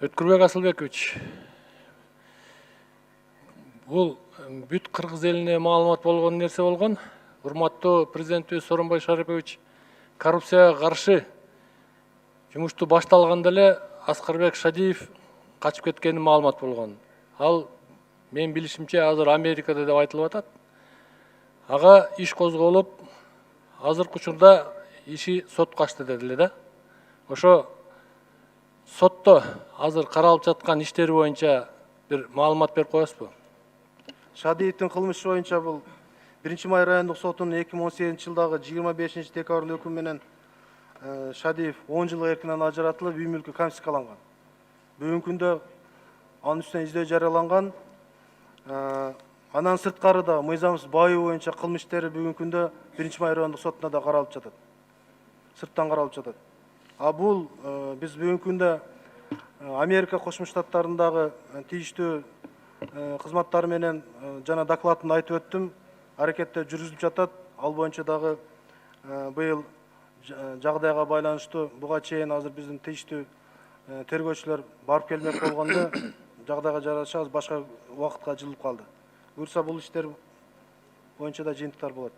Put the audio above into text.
Өткүрбек Асылбекович, бул бүт кыргыз элине маалымат болгон нерсе болгон. Урматтуу президентибиз Сооронбай Шарипович коррупцияга каршы жумушту башталганда эле Аскарбек Шадиев качып кеткени маалымат болгон. Ал мен билишимче азыр Америкада деп айтылып атат. Ага иш козголуп, азыркы учурда иши сотко ачты дедиле да. Ошо сотто азыр каралып жаткан иштери боюнча бир маалымат берип коесузбу? Шадиевдин кылмышы боюнча бул 1-Май райондук сотунун 2018-жылдагы 25-декабрь өкүмү менен Шадиев 10 жылга эркинен ажыратылып, үй мүлкү конфискаланган. Бүгүнкү күндө анын үстүнөн издөө жарыяланган. Андан сырткары да мыйзамсыз байоо боюнча кылмыш иштери бүгүнкү күндө 1-Май райондук сотуна да каралып жатат. Сырттан каралып жатат. А бул биз бүгүнкү күндө Америка Кошмо Штаттарындагы тийиштүү кызматтары менен жана докладында айтып өттүм. Аракеттер жүргүзүлүп жатат. Ал боюнча дагы быйыл жагдайга байланыштуу буга чейин азыр биздин тийиштүү тергөөчүлөр барып келмек болгондо жагдайга жараша башка убакытка жылып калды. Буюрса бул иштер боюнча да жыйынтыктар болот.